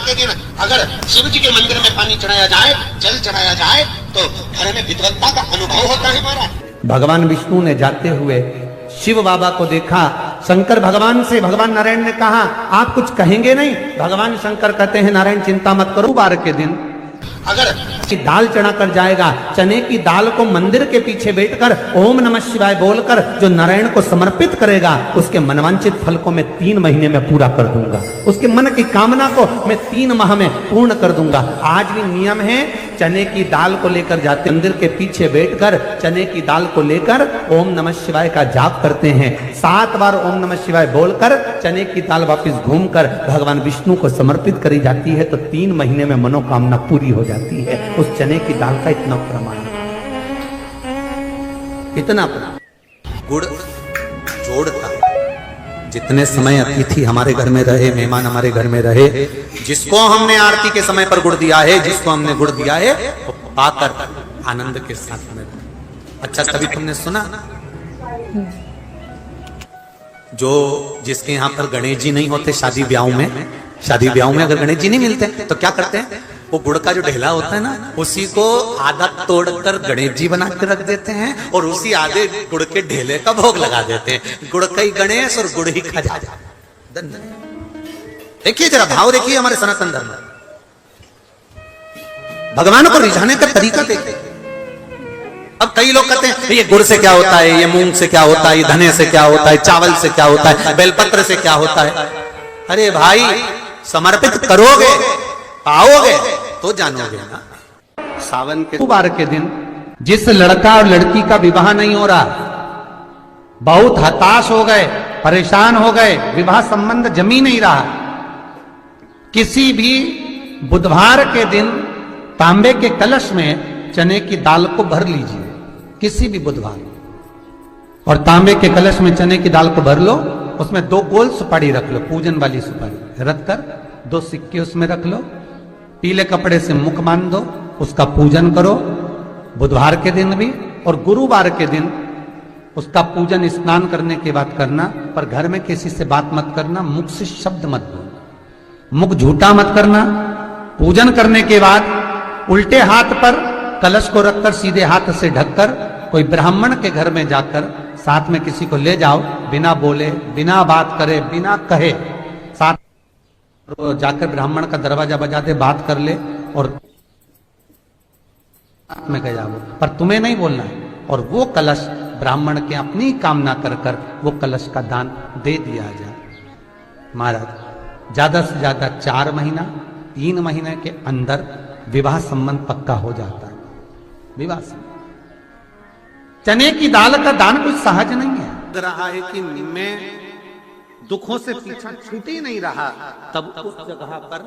के दिन अगर शिव जी के मंदिर में पानी चढ़ाया जाए, जल चढ़ाया जाए, तो घर में विद्वत्ता का अनुभव होता है महाराज। भगवान विष्णु ने जाते हुए शिव बाबा को देखा। शंकर भगवान से, भगवान नारायण ने कहा आप कुछ कहेंगे नहीं? भगवान शंकर कहते हैं नारायण चिंता मत करो, बार के दिन अगर दाल चढ़ा कर जाएगा, चने की दाल को मंदिर के पीछे बैठकर ओम नमः शिवाय बोलकर जो नारायण को समर्पित करेगा, उसके मनवांचित फल को मैं 3 महीने में पूरा कर दूंगा, उसके मन की कामना को मैं 3 माह में पूर्ण कर दूंगा। आज भी नियम है, चने की दाल को लेकर जाते मंदिर के पीछे बैठकर चने की दाल को लेकर ओम नमः शिवाय का जाप करते हैं। 7 बार ओम नमः शिवाय बोलकर चने की दाल वापस घूमकर भगवान विष्णु को समर्पित करी जाती है, तो 3 महीने में मनोकामना पूरी हो जाती है। उस चने की दाल का इतना प्रमाण है, इतना गुड़ जोड़ता है। जितने समय अतिथि हमारे घर में रहे, मेहमान हमारे घर में रहे, जिसको हमने आरती के समय पर गुड़ दिया है, जिसको हमने गुड़ दिया है, वो पाकर आनंद के साथ में। अच्छा, कभी तुमने सुना जो जिसके यहाँ पर गणेश जी नहीं होते, शादी ब्याह में अगर गणेश जी नहीं मिलते तो क्या करते हैं, वो गुड़ का जो ढेला होता है ना, उसी को आधा तोड़कर गणेश जी बना के रख देते हैं और उसी आधे गुड़ के ढेले का भोग लगा देते हैं। गुड़ का ही गणेश और गुड़ ही खजाना। देखिए जरा भाव देखिए हमारे सनातन धर्म में, भगवान को रिझाने का तरीका देखिए। अब कई लोग कहते हैं ये गुड़ से क्या होता है, ये मूंग से क्या होता है, ये धने से क्या होता है, चावल से क्या होता है, बेलपत्र से क्या होता है। अरे भाई, समर्पित करोगे, पाओगे तो जानोगे ना। सावन के बार के दिन जिस लड़का और लड़की का विवाह नहीं हो रहा, बहुत हताश हो गए, परेशान हो गए, विवाह संबंध जमी नहीं रहा, किसी भी बुधवार के दिन तांबे के कलश में चने की दाल को भर लीजिए, किसी भी बुधवार, और तांबे के कलश में चने की दाल को भर लो, उसमें 2 गोल सुपारी रख लो, पूजन वाली सुपारी रख कर 2 सिक्के उसमें रख लो, पीले कपड़े से मुख बांध दो, उसका पूजन करो बुधवार के दिन भी, और गुरुवार के दिन उसका पूजन स्नान करने के बाद करना। पर घर में किसी से बात मत करना, मुख से शब्द मत बोलना, मुख झूठा मत करना। पूजन करने के बाद उल्टे हाथ पर कलश को रखकर सीधे हाथ से ढककर कोई ब्राह्मण के घर में जाकर साथ में किसी को ले जाओ, बिना बोले, बिना बात करे, बिना कहे, साथ जाकर ब्राह्मण का दरवाजा बजा दे, बात कर ले और में कह जाओ, पर तुम्हें नहीं बोलना है। और वो कलश ब्राह्मण के अपनी कामना कर कर वो कलश का दान दे दिया जाए। महाराज, ज्यादा से ज्यादा 4 महीना 3 महीने के अंदर विवाह संबंध पक्का हो जाता है। विवाह संबंध, चने की दाल का दान कुछ सहज नहीं है। लग रहा है कि मैं दुखों से पीछा छूट ही नहीं रहा, तब उस जगह पर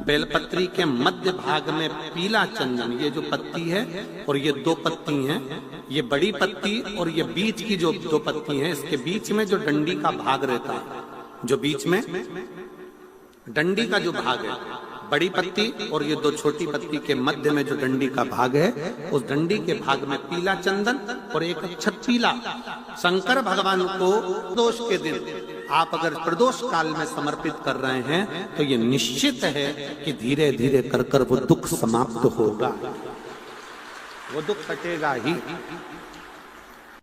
बेलपत्री के मध्य भाग में पीला चंदन, ये जो पत्ती है और ये 2 पत्ती हैं, ये बड़ी पत्ती और ये बीच की जो 2 पत्ती हैं, इसके बीच में जो डंडी का भाग रहता है, जो बीच में डंडी का जो भाग है, बड़ी पत्ती और ये 2 छोटी पत्ती के मध्य में जो डंडी का भाग है, उस डंडी के भाग में पीला चंदन और एक अक्षत पीला। शंकर भगवान को प्रदोष के दिन आप अगर प्रदोष काल में समर्पित कर रहे हैं, तो ये निश्चित है कि धीरे धीरे कर कर वो दुख समाप्त होगा, वो दुख हटेगा ही।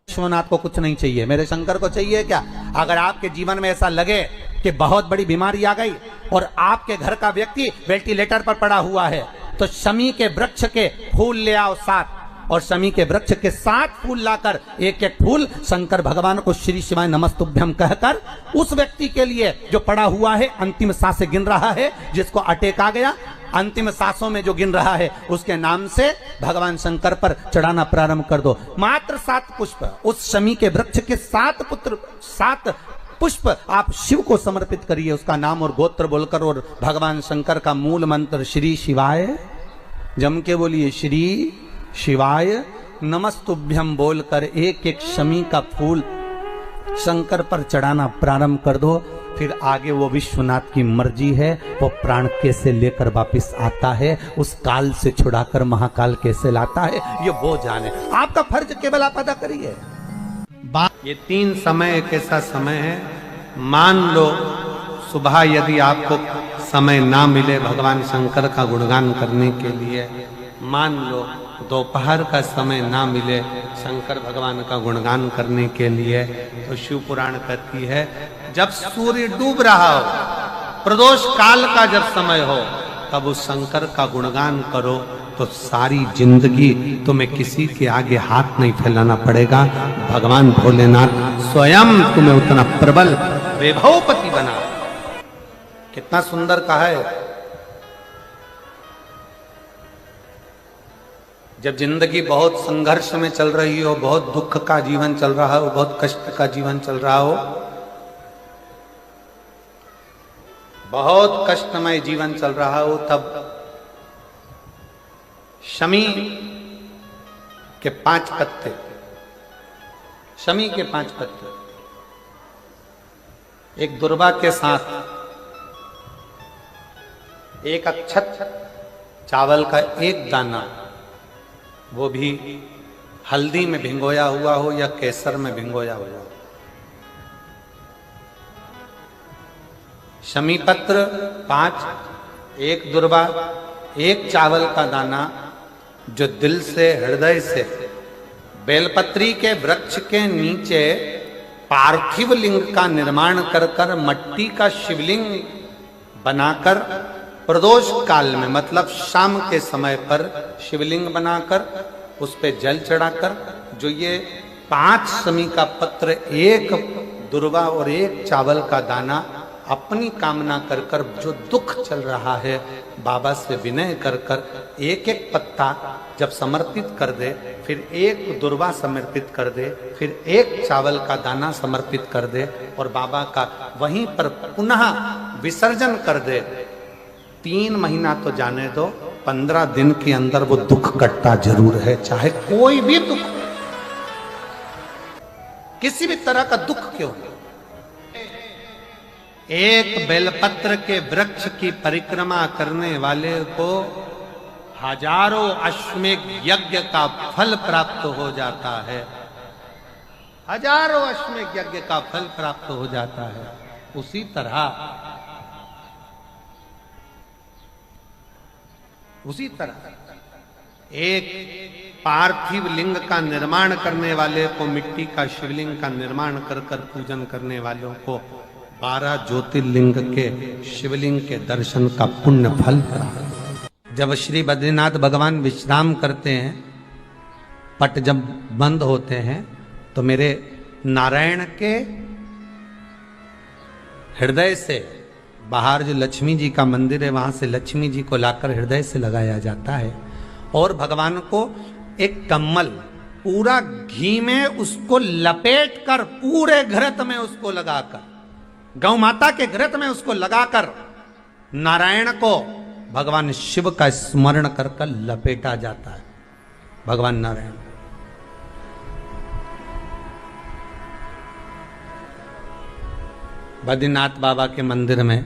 विश्वनाथ को कुछ नहीं चाहिए, मेरे शंकर को चाहिए क्या? अगर आपके जीवन में ऐसा लगे कि बहुत बड़ी बीमारी आ गई और आपके घर का व्यक्ति वेंटिलेटर पर पड़ा हुआ है, तो शमी के वृक्ष के फूल ले आओ 7, और शमी के वृक्ष के 7 फूल लाकर एक एक फूल शंकर भगवान को श्री शिवाय नमस्तुभ्यम कहकर उस व्यक्ति के लिए जो पड़ा हुआ है, अंतिम सांसें गिन रहा है, जिसको अटैक आ गया, अंतिम सांसों में जो गिन रहा है, उसके नाम से भगवान शंकर पर चढ़ाना प्रारंभ कर दो। मात्र 7 पुष्प, उस शमी के वृक्ष के 7 पुष्प आप शिव को समर्पित करिए, उसका नाम और गोत्र बोलकर, और भगवान शंकर का मूल मंत्र श्री शिवाय, जम के बोलिए श्री शिवाय नमस्तुभ्यम बोलकर एक एक शमी का फूल शंकर पर चढ़ाना प्रारंभ कर दो। फिर आगे वो विश्वनाथ की मर्जी है, वो प्राण कैसे लेकर वापिस आता है, उस काल से छुड़ाकर महाकाल कैसे लाता है, ये वो जाने। आपका फर्ज केवल आप अदा करिए। ये 3 समय एक ऐसा समय है, मान लो सुबह यदि आपको समय ना मिले भगवान शंकर का गुणगान करने के लिए, मान लो दोपहर का समय ना मिले शंकर भगवान का गुणगान करने के लिए, तो शिव पुराण कहती है जब सूर्य डूब रहा हो, प्रदोष काल का जब समय हो, तब उस शंकर का गुणगान करो तो सारी जिंदगी तुम्हें किसी के आगे हाथ नहीं फैलाना पड़ेगा। भगवान भोलेनाथ स्वयं तुम्हें उतना प्रबल वैभवपति बना। कितना सुंदर कहा है। जब जिंदगी बहुत संघर्ष में चल रही हो, बहुत दुख का जीवन चल रहा हो, बहुत कष्ट का जीवन चल रहा हो, बहुत कष्टमय जीवन चल रहा हो, तब शमी के 5 पत्ते, शमी के 5 पत्ते, एक दुर्वा के साथ एक अक्षत चावल का एक दाना, वो भी हल्दी में भिंगोया हुआ हो या केसर में भिंगोया हुआ हो, शमी पत्र 5, एक दुर्वा, एक चावल का दाना, जो दिल से हृदय से बेलपत्री के वृक्ष के नीचे पार्थिव लिंग का निर्माण कर कर मट्टी का शिवलिंग बनाकर प्रदोष काल में, मतलब शाम के समय पर शिवलिंग बनाकर उस पे जल चढ़ाकर, जो ये 5 शमी का पत्र, एक दुर्वा और एक चावल का दाना, अपनी कामना कर कर, जो दुख चल रहा है बाबा से विनय कर कर एक एक पत्ता जब समर्पित कर दे, फिर एक दुर्वा समर्पित कर दे, फिर एक चावल का दाना समर्पित कर दे और बाबा का वहीं पर पुनः विसर्जन कर दे, 3 महीना तो जाने दो, 15 दिन के अंदर वो दुख कटता जरूर है, चाहे कोई भी दुख, किसी भी तरह का दुख क्यों हो। एक बेलपत्र के वृक्ष की परिक्रमा करने वाले को हजारों अश्वमेध यज्ञ का फल प्राप्त हो जाता है, हजारों अश्वमेध यज्ञ का फल प्राप्त हो जाता है। उसी तरह एक पार्थिव लिंग का निर्माण करने वाले को, मिट्टी का शिवलिंग का निर्माण कर कर पूजन करने वालों को 12 ज्योतिर्लिंग के शिवलिंग के दर्शन का पुण्य फल प्राप्त। जब श्री बद्रीनाथ भगवान विश्राम करते हैं, पट जब बंद होते हैं, तो मेरे नारायण के हृदय से बाहर जो लक्ष्मी जी का मंदिर है, वहां से लक्ष्मी जी को लाकर हृदय से लगाया जाता है और भगवान को एक कम्मल पूरा घी में उसको लपेट कर, पूरे घृत में उसको लगाकर, गौ माता के घृत में उसको लगाकर नारायण को भगवान शिव का स्मरण कर कर लपेटा जाता है। भगवान नारायण बद्रीनाथ बाबा के मंदिर में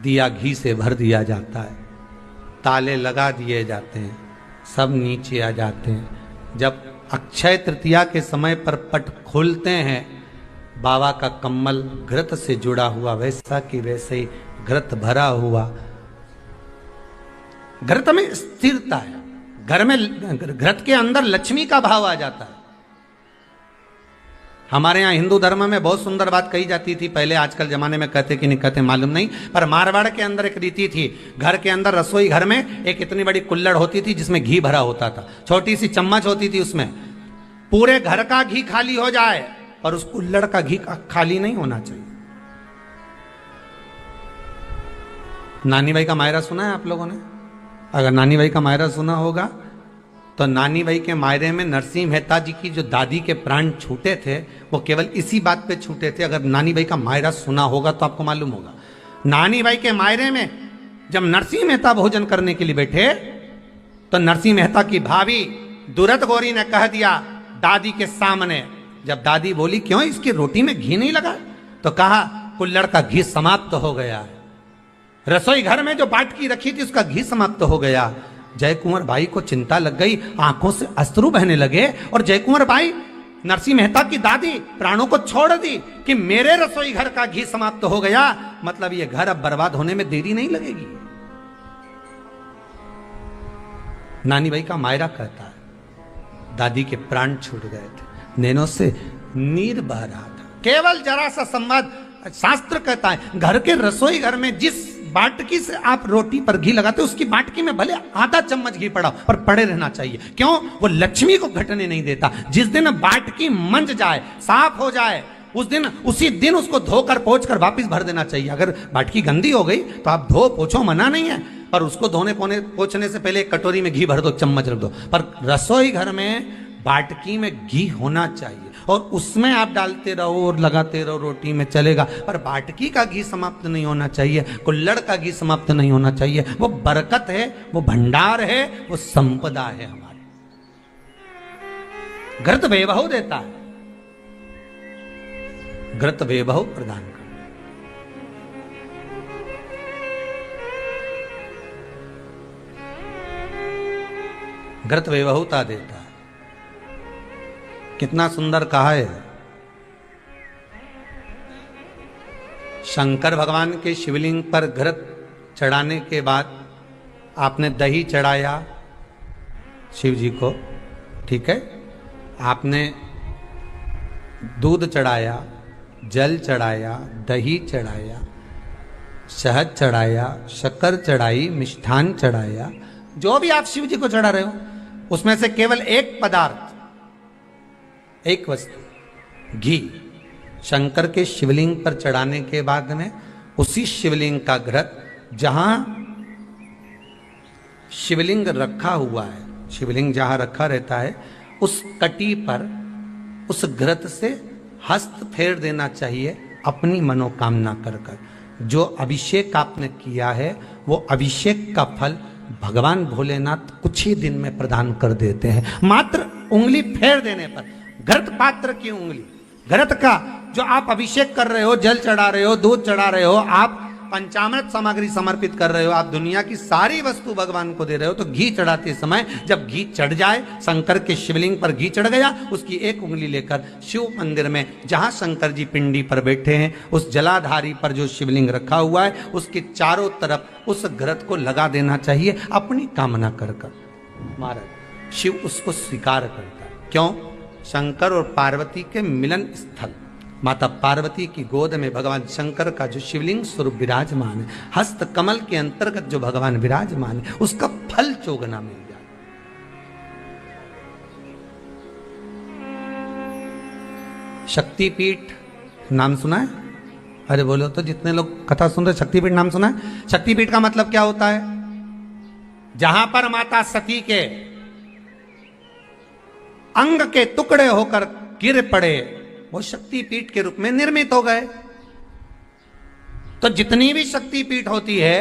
दिया घी से भर दिया जाता है, ताले लगा दिए जाते हैं, सब नीचे आ जाते हैं। जब अक्षय तृतीया के समय पर पट खोलते हैं, बाबा का कम्मल घृत से जुड़ा हुआ वैसा कि वैसे ही घृत भरा हुआ, घृत में स्थिरता है, घर में घृत के अंदर लक्ष्मी का भाव आ जाता है। हमारे यहाँ हिंदू धर्म में बहुत सुंदर बात कही जाती थी पहले, आजकल जमाने में कहते कि नहीं कहते मालूम नहीं, पर मारवाड़ के अंदर एक रीति थी, घर के अंदर रसोई घर में एक इतनी बड़ी कुल्हड़ होती थी जिसमें घी भरा होता था, छोटी सी चम्मच होती थी, उसमें पूरे घर का घी खाली हो जाए और उस कुल्हड़ का घी खाली नहीं होना चाहिए। नानी भाई का मायरा सुना है आप लोगों ने? अगर नानी भाई का मायरा सुना होगा तो नानी भाई के मायरे में नरसिंह मेहता जी की जो दादी के प्राण छूटे थे, वो केवल इसी बात पे छूटे थे। अगर नानी भाई का मायरा सुना होगा तो आपको मालूम होगा, नानी भाई के मायरे में जब नरसिंह मेहता भोजन करने के लिए बैठे तो नरसिंह मेहता की भाभी दुरत गौरी ने कह दिया दादी के सामने, जब दादी बोली क्यों इसकी रोटी में घी नहीं लगा, तो कहा कुल्हड़ का घी समाप्त हो गया है, रसोई घर में जो बाटकी रखी थी उसका घी समाप्त हो गया। जय कुंवर भाई को चिंता लग गई, आंखों से अश्रु बहने लगे और जय कुंवर भाई नरसिंह मेहता की दादी प्राणों को छोड़ दी कि मेरे रसोई घर का घी समाप्त हो गया, मतलब ये घर अब बर्बाद होने में देरी नहीं लगेगी। नानी भाई का मायरा कहता है, दादी के प्राण छूट गए थे, नैनों से नीर बह रहा था, केवल जरा सा संवाद। शास्त्र कहता है घर के रसोई घर में जिस बाटकी से आप रोटी पर घी लगाते हो उसकी बाटकी में भले आधा चम्मच घी पड़ा पर पड़े रहना चाहिए। क्यों? वो लक्ष्मी को घटने नहीं देता। जिस दिन बाटकी मंज जाए, साफ हो जाए, उसी दिन उसको धोकर पोंछ कर वापस भर देना चाहिए। अगर बाटकी गंदी हो गई तो आप धो पोछो, मना नहीं है, पर उसको धोने पोछने से पहले एक कटोरी में घी भर दो, चम्मच रख दो। पर रसोई घर में बाटकी में घी होना चाहिए और उसमें आप डालते रहो और लगाते रहो, रोटी में चलेगा, पर बाटकी का घी समाप्त नहीं होना चाहिए, कुल्हड़ का घी समाप्त नहीं होना चाहिए। वो बरकत है, वो भंडार है, वो संपदा है हमारी। घृत वैभव देता है, घृत वैभव प्रदान कर। घृत वैभवता देता है। कितना सुंदर कहा है। शंकर भगवान के शिवलिंग पर घृत चढ़ाने के बाद आपने दही चढ़ाया शिव जी को, ठीक है, आपने दूध चढ़ाया, जल चढ़ाया, दही चढ़ाया, शहद चढ़ाया, शक्कर चढ़ाई, मिष्ठान चढ़ाया, जो भी आप शिव जी को चढ़ा रहे हो उसमें से केवल एक पदार्थ, एक वस्तु, घी शंकर के शिवलिंग पर चढ़ाने के बाद में उसी शिवलिंग का घृत, जहां शिवलिंग रखा हुआ है, शिवलिंग जहां रखा रहता है उस कटी पर उस घृत से हस्त फेर देना चाहिए अपनी मनोकामना कर कर। जो अभिषेक आपने किया है वो अभिषेक का फल भगवान भोलेनाथ कुछ ही दिन में प्रदान कर देते हैं। मात्र उंगली फेर देने पर, घृत पात्र की उंगली, घृत का जो आप अभिषेक कर रहे हो, जल चढ़ा रहे हो, दूध चढ़ा रहे हो, आप पंचामृत सामग्री समर्पित कर रहे हो, आप दुनिया की सारी वस्तु भगवान को दे रहे हो, तो घी चढ़ाते समय जब घी चढ़ जाए, शंकर के शिवलिंग पर घी चढ़ गया, उसकी एक उंगली लेकर शिव मंदिर में जहां शंकर जी पिंडी पर बैठे हैं उस जलाधारी पर जो शिवलिंग रखा हुआ है उसके चारों तरफ उस घृत को लगा देना चाहिए अपनी कामना कर कर। महाराज शिव उसको स्वीकार करता है। क्यों? शंकर और पार्वती के मिलन स्थल, माता पार्वती की गोद में भगवान शंकर का जो शिवलिंग स्वरूप विराजमान है, हस्त कमल के अंतर्गत जो भगवान विराजमान है, उसका फल चौगुना मिल जाए। शक्तिपीठ नाम सुना है? अरे बोलो तो, जितने लोग कथा सुन रहे, शक्तिपीठ नाम सुना है? शक्तिपीठ का मतलब क्या होता है? जहां पर माता सती के अंग के टुकड़े होकर गिर पड़े वो शक्तिपीठ के रूप में निर्मित हो गए। तो जितनी भी शक्तिपीठ होती है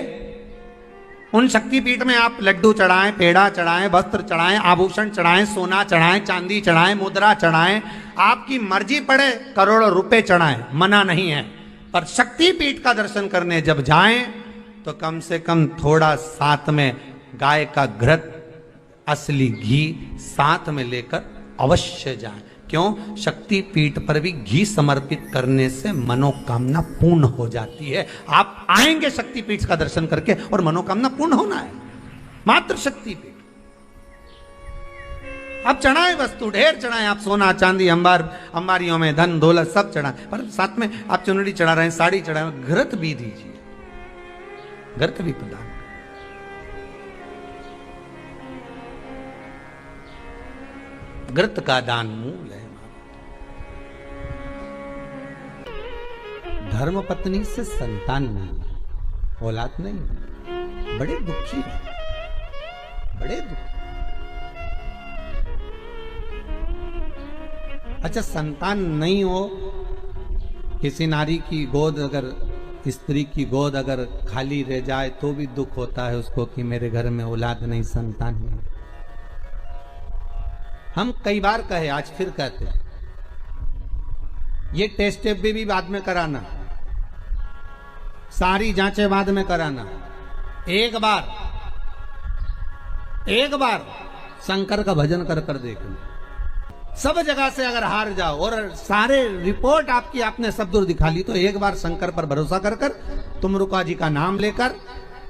उन शक्तिपीठ में आप लड्डू चढ़ाएं, पेड़ा चढ़ाएं, वस्त्र चढ़ाएं, आभूषण चढ़ाएं, सोना चढ़ाएं, चांदी चढ़ाएं, मुद्रा चढ़ाएं, आपकी मर्जी पड़े करोड़ों रुपए चढ़ाएं, मना नहीं है। पर शक्तिपीठ का दर्शन करने जब जाएं तो कम से कम थोड़ा साथ में गाय का घृत, असली घी साथ में लेकर अवश्य जाएं। क्यों? शक्तिपीठ पर भी घी समर्पित करने से मनोकामना पूर्ण हो जाती है। आप आएंगे शक्तिपीठ का दर्शन करके और मनोकामना पूर्ण होना है। मात्र शक्तिपीठ। आप चढ़ाएं वस्तु, ढेर चढ़ाएं, आप सोना चांदी अंबारियों में धन दौलत सब चढ़ाएं, पर साथ में आप चुनरी चढ़ा रहे हैं, साड़ी चढ़ा रहे हैं, घृत भी दीजिए, घृत भी प्रदान। घृत का दान मूल है। धर्म पत्नी से संतान नहीं, औलाद नहीं, बड़े दुखी है, बड़े दुखी। अच्छा, संतान नहीं हो, किसी नारी की गोद अगर, स्त्री की गोद अगर खाली रह जाए तो भी दुख होता है उसको कि मेरे घर में औलाद नहीं, संतान नहीं। हम कई बार कहे, आज फिर कहते हैं, ये टेस्ट भी बाद में कराना, सारी जांचें बाद में कराना। एक बार शंकर का भजन कर कर देखना, सब जगह से अगर हार जाओ और सारे रिपोर्ट आपकी आपने सब दूर दिखा ली, तो एक बार शंकर पर भरोसा कर कर तुमरुका जी का नाम लेकर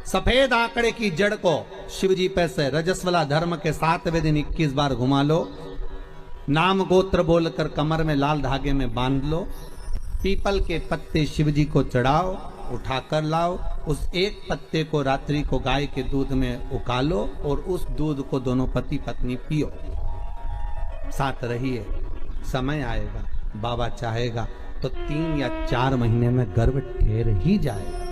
सफेद आंकड़े की जड़ को शिव जी पे से रजस्वला धर्म के 7वें दिन 21 बार घुमा लो, नाम गोत्र बोलकर कमर में लाल धागे में बांध लो, पीपल के पत्ते शिव जी को चढ़ाओ, उठाकर लाओ, उस एक पत्ते को रात्रि को गाय के दूध में उकालो और उस दूध को दोनों पति पत्नी पियो, साथ रहिए। समय आएगा, बाबा चाहेगा तो 3 या 4 महीने में गर्भ ठहर ही जाएगा।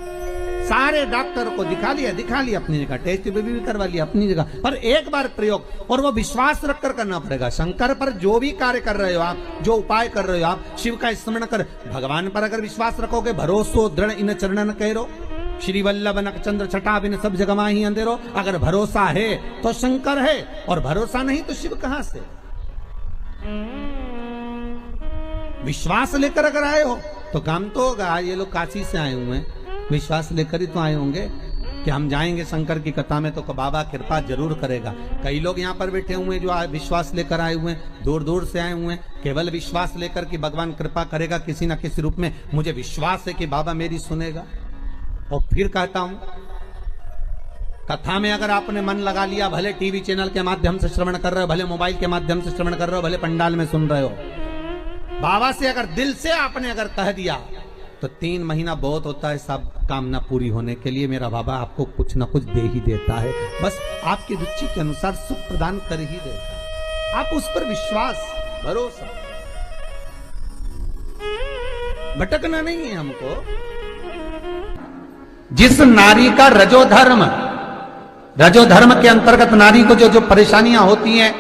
सारे डॉक्टर को दिखा लिया अपनी जगह, टेस्ट भी करवा लिया अपनी जगह, पर एक बार प्रयोग, और वो विश्वास रखकर करना पड़ेगा। शंकर पर जो भी कार्य कर रहे हो आप, जो उपाय कर रहे हो आप, शिव का स्मरण कर, भगवान पर अगर विश्वास रखोगे, भरोसो दृढ़ इन चरणन कहो, श्री वल्लभ नक चंद्र छटा बिन सब जगमा ही अंधेरो। अगर भरोसा है तो शंकर है, और भरोसा नहीं तो शिव कहां से। विश्वास लेकर अगर आए हो तो काम तो होगा। ये लोग काशी से आए हुए हैं, विश्वास लेकर ही तो आए होंगे कि हम जाएंगे शंकर की कथा में तो बाबा कृपा जरूर करेगा। कई लोग यहाँ पर बैठे हुए हैं जो विश्वास लेकर आए हुए हैं, दूर दूर से आए हुए हैं, केवल विश्वास लेकर कि भगवान कृपा करेगा किसी न किसी रूप में, मुझे विश्वास है कि बाबा मेरी सुनेगा। और फिर कहता हूं, कथा में अगर आपने मन लगा लिया, भले टीवी चैनल के माध्यम से श्रवण कर रहे हो, भले मोबाइल के माध्यम से श्रवण कर रहे हो, भले पंडाल में सुन रहे हो, बाबा से अगर दिल से आपने अगर कह दिया तो 3 महीना बहुत होता है सब कामना पूरी होने के लिए। मेरा बाबा आपको कुछ ना कुछ दे ही देता है, बस आपकी रुचि के अनुसार सुख प्रदान कर ही देता है। आप उस पर विश्वास, भरोसा, भटकना नहीं है हमको। जिस नारी का रजोधर्म के अंतर्गत नारी को जो परेशानियां होती हैं,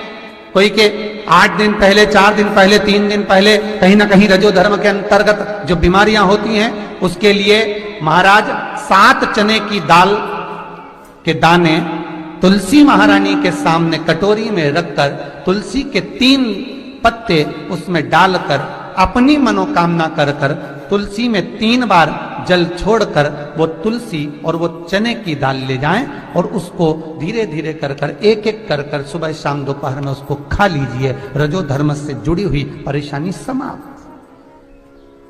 कोई के 8 दिन पहले, 4 दिन पहले, 3 दिन पहले कहीं ना कहीं रजोधर्म के अंतर्गत जो बीमारियां होती हैं, उसके लिए महाराज 7 चने की दाल के दाने तुलसी महारानी के सामने कटोरी में रखकर तुलसी के 3 पत्ते उसमें डालकर अपनी मनोकामना कर कर तुलसी में 3 बार जल छोड़कर वो तुलसी और वो चने की दाल ले जाएं और उसको धीरे धीरे कर कर एक एक कर कर सुबह शाम दोपहर में उसको खा लीजिए। रजो धर्म से जुड़ी हुई परेशानी समाप्त।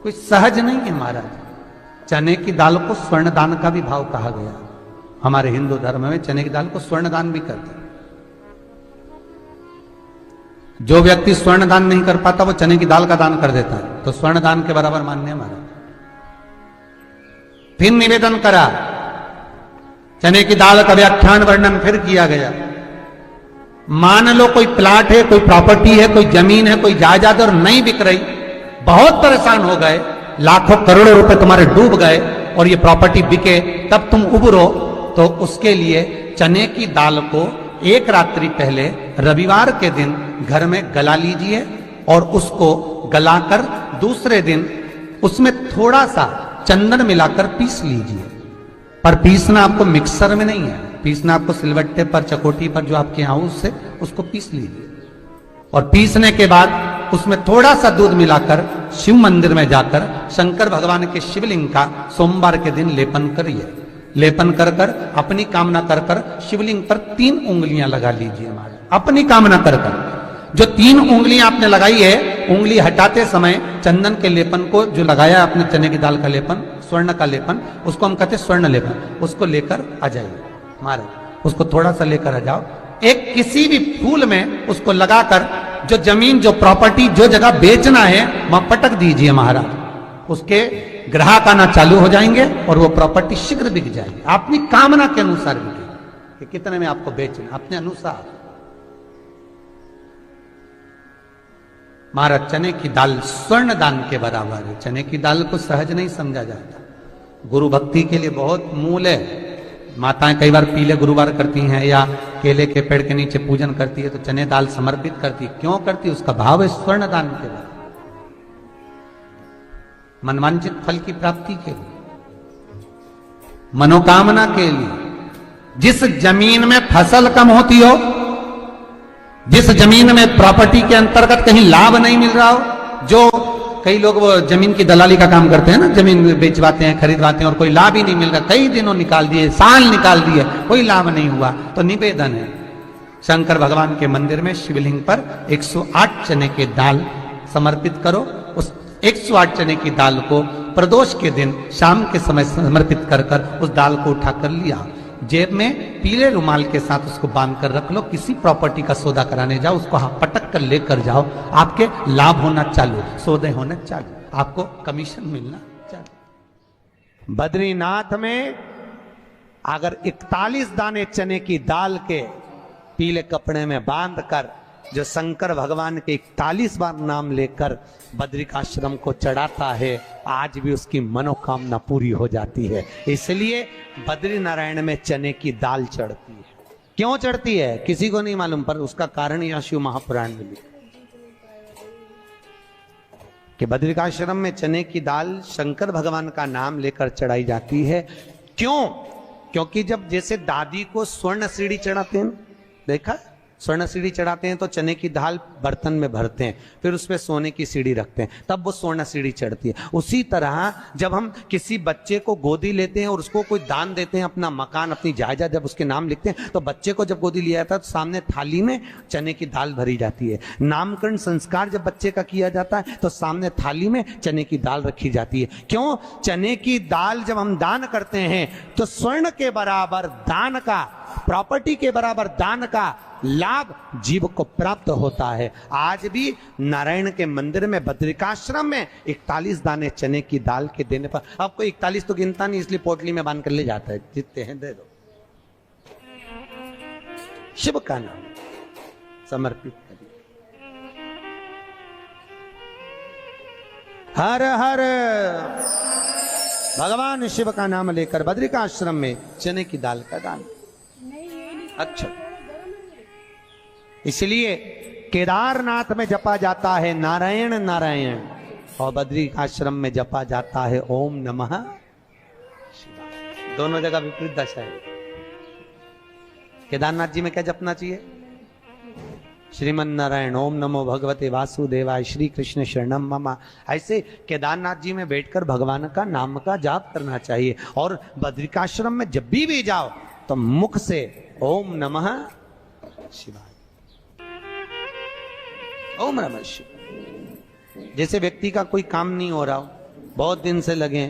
कोई सहज नहीं है महाराज। चने की दाल को स्वर्ण दान का भी भाव कहा गया। हमारे हिंदू धर्म में चने की दाल को स्वर्ण दान भी करते हैं। जो व्यक्ति स्वर्ण दान नहीं कर पाता वो चने की दाल का दान कर देता है, तो स्वर्ण दान के बराबर मान्य हमारा। फिर निवेदन करा, चने की दाल का व्याख्यान वर्णन फिर किया गया। मान लो कोई प्लाट है, कोई प्रॉपर्टी है, कोई जमीन है, कोई जायदाद और नहीं बिक रही, बहुत परेशान हो गए, लाखों करोड़ों रुपए तुम्हारे डूब गए और ये प्रॉपर्टी बिके, तब तुम उबरो, तो उसके लिए चने की दाल को एक रात्रि पहले रविवार के दिन घर में गला लीजिए और उसको गलाकर दूसरे दिन उसमें थोड़ा सा चंदन मिलाकर पीस लीजिए। पर पीसना आपको मिक्सर में नहीं है, पीसना आपको सिलवट्टे पर, चकोटी पर जो आपके यहाँ उससे उसको पीस लीजिए। और पीसने के बाद उसमें थोड़ा सा दूध मिलाकर शिव मंदिर में जाकर शंकर भगवान के शिवलिंग का सोमवार के दिन लेपन करिए। लेपन कर कर अपनी कामना कर कर शिवलिंग पर 3 उंगलियां लगा लीजिए महाराज, अपनी कामना कर कर। जो 3 उंगलियां आपने लगाई है, उंगली हटाते समय चंदन के लेपन को जो लगाया आपने, चने की दाल का लेपन, स्वर्ण का लेपन, उसको हम कहते स्वर्ण लेपन, उसको लेकर आ जाइए महाराज। उसको थोड़ा सा लेकर आ जाओ, एक किसी भी फूल में उसको लगाकर जो जमीन, जो प्रॉपर्टी, जो जगह बेचना है वहां पटक दीजिए महाराज। उसके ग्राहक आना चालू हो जाएंगे और वो प्रॉपर्टी शीघ्र बिक जाएगी। अपनी कामना के अनुसार बिकेगी कि कितने में आपको बेचना, अपने अनुसार। महाराज चने की दाल स्वर्ण दान के बराबर है। चने की दाल को सहज नहीं समझा जाता। गुरु भक्ति के लिए बहुत मूल है। माताएं कई बार पीले गुरुवार करती हैं या केले के पेड़ के नीचे पूजन करती है तो चने दाल समर्पित करती है। क्यों करती है? उसका भाव है स्वर्ण दान के बराबर, मनवांचित फल की प्राप्ति के लिए, मनोकामना के लिए। जिस जमीन में फसल कम होती हो, जिस जमीन में प्रॉपर्टी के अंतर्गत कहीं लाभ नहीं मिल रहा हो, जो कई लोग वो जमीन की दलाली का काम करते हैं ना, जमीन बेचवाते हैं, खरीदवाते हैं और कोई लाभ ही नहीं मिल रहा, कई दिनों निकाल दिए, साल निकाल दिए, कोई लाभ नहीं हुआ, तो निवेदन है शंकर भगवान के मंदिर में शिवलिंग पर 108 चने के दाल समर्पित करो। उस 108 चने की दाल को प्रदोष के दिन शाम के समय समर्पित कर उस दाल को उठाकर लिया, जेब में पीले रुमाल के साथ उसको बांध कर रख लो। किसी प्रॉपर्टी का सौदा कराने जाओ, उसको पटक कर लेकर जाओ, आपके लाभ होना चालू, सौदे होने चालू, आपको कमीशन मिलना चालू। बद्रीनाथ में अगर 41 दाने चने की दाल के पीले कपड़े में बांध कर जो शंकर भगवान के 41 बार नाम लेकर बद्रिकाश्रम को चढ़ाता है, आज भी उसकी मनोकामना पूरी हो जाती है। इसलिए बद्री नारायण में चने की दाल चढ़ती है। क्यों चढ़ती है किसी को नहीं मालूम, पर उसका कारण यह शिव महापुराण में लिखा कि बद्रिकाश्रम में चने की दाल शंकर भगवान का नाम लेकर चढ़ाई जाती है। क्यों? क्योंकि जब जैसे दादी को स्वर्ण सीढ़ी चढ़ाते हैं, देखा स्वर्ण सीढ़ी चढ़ाते हैं तो चने की दाल बर्तन में भरते हैं, फिर उस पर सोने की सीढ़ी रखते हैं, तब वो स्वर्ण सीढ़ी चढ़ती है। उसी तरह जब हम किसी बच्चे को गोदी लेते हैं और उसको कोई दान देते हैं, अपना मकान अपनी जायदाद जब उसके नाम लिखते हैं, तो बच्चे को जब गोदी लिया जाता है तो सामने थाली में चने की दाल भरी जाती है। नामकरण संस्कार जब बच्चे का किया जाता है तो सामने थाली में चने की दाल रखी जाती है। क्यों? चने की दाल जब हम दान करते हैं तो स्वर्ण के बराबर दान का, प्रॉपर्टी के बराबर दान का लाभ जीव को प्राप्त होता है। आज भी नारायण के मंदिर में बद्रिकाश्रम में 41 दाने चने की दाल के देने पर, आपको 41 तो गिनता नहीं इसलिए पोटली में बांध कर ले जाता है, जितने हैं दे दो, शिव का नाम समर्पित करिए। हर हर भगवान शिव का नाम लेकर बद्रिकाश्रम में चने की दाल का दान। अच्छा, इसलिए केदारनाथ में जपा जाता है नारायण नारायण और बद्रिकाश्रम में जपा जाता है ओम नमः शिवाय। दोनों जगह विपरीत दशा है। केदारनाथ जी में क्या जपना चाहिए? श्रीमन नारायण ओम नमो भगवते वासुदेवाय श्री कृष्ण शरणम मम। ऐसे केदारनाथ जी में बैठकर भगवान का नाम का जाप करना चाहिए। और बद्रिकाश्रम में जब भी जाओ तो मुख से ओम नमः शिवाय, ओम नमः शिवाय। जैसे व्यक्ति का कोई काम नहीं हो रहा हो, बहुत दिन से लगे,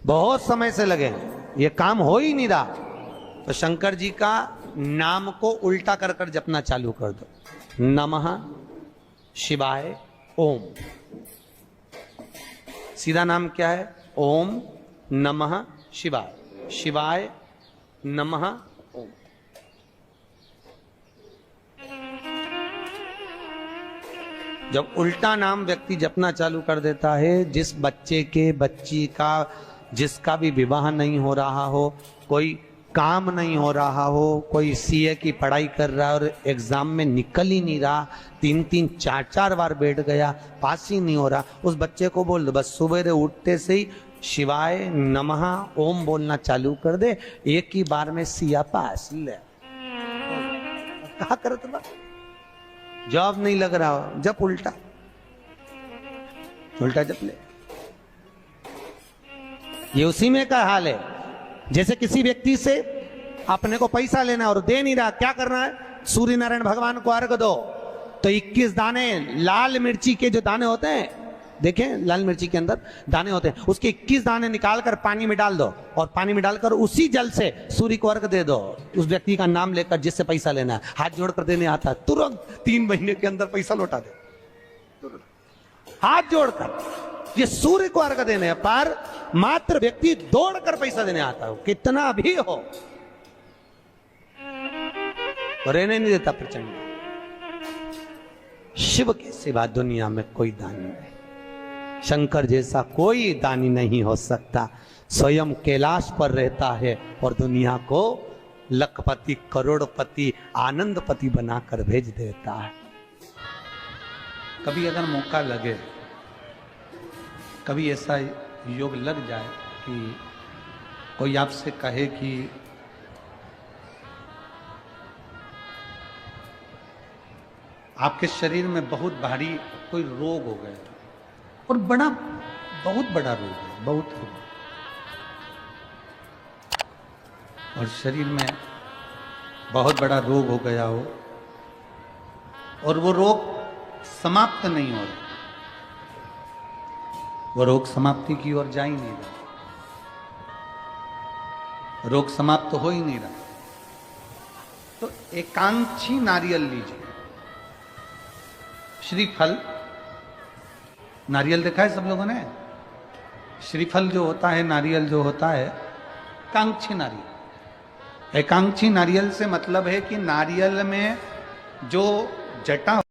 बहुत समय से लगे, ये काम हो ही नहीं रहा, तो शंकर जी का नाम को उल्टा कर कर जपना चालू कर दो। नमः शिवाय ओम। सीधा नाम क्या है? ओम नमः शिवाय, शिवाय नमः ओम। जब उल्टा नाम व्यक्ति जपना चालू कर देता है, जिस बच्चे के, बच्ची का, जिसका भी विवाह नहीं हो रहा हो, कोई काम नहीं हो रहा हो, कोई सीए की पढ़ाई कर रहा है और एग्जाम में निकल ही नहीं रहा, 3-3 4-4 बार बैठ गया, पास ही नहीं हो रहा, उस बच्चे को बोल दो बस सुबह उठते से ही शिवाय नमः ओम बोलना चालू कर दे, एक ही बार में सिया पास ले। कहा करत बा, जॉब नहीं लग रहा हो, जब उल्टा उल्टा जप ले। ये उसी में का हाल है। जैसे किसी व्यक्ति से अपने को पैसा लेना और दे नहीं रहा, क्या करना है? सूर्य नारायण भगवान को अर्घ दो। तो 21 दाने लाल मिर्ची के जो दाने होते हैं, देखें लाल मिर्ची के अंदर दाने होते हैं, उसके 21 दाने निकालकर पानी में डाल दो और पानी में डालकर उसी जल से सूर्य को अर्घ दे दो। उस व्यक्ति का नाम लेकर जिससे पैसा लेना है, हाथ जोड़कर देने आता है, तुरंत 3 महीने के अंदर पैसा लौटा दे, हाथ जोड़कर। ये सूर्य को अर्घ देने है, पर मात्र व्यक्ति दौड़कर पैसा देने आता है, कितना भी हो, रहने नहीं देता प्रचंड। शिव के सिवा दुनिया में कोई दानी नहीं, शंकर जैसा कोई दानी नहीं हो सकता। स्वयं कैलाश पर रहता है और दुनिया को लखपति, करोड़पति, आनंदपति बनाकर भेज देता है। कभी अगर मौका लगे, कभी ऐसा योग लग जाए कि कोई आपसे कहे कि आपके शरीर में बहुत भारी कोई रोग हो गया और बहुत बड़ा रोग है, बहुत रोग, और शरीर में बहुत बड़ा रोग हो गया हो और वो रोग समाप्त नहीं हो रहा, वो रोग समाप्ति की ओर जा ही नहीं रहा, रोग समाप्त हो ही नहीं रहा। तो एकांक्षी नारियल लीजिए, श्रीफल, नारियल देखा है सब लोगों ने? श्रीफल जो होता है, नारियल जो होता है, एकांक्षी नारियल। एकांक्षी नारियल से मतलब है कि नारियल में जो जटा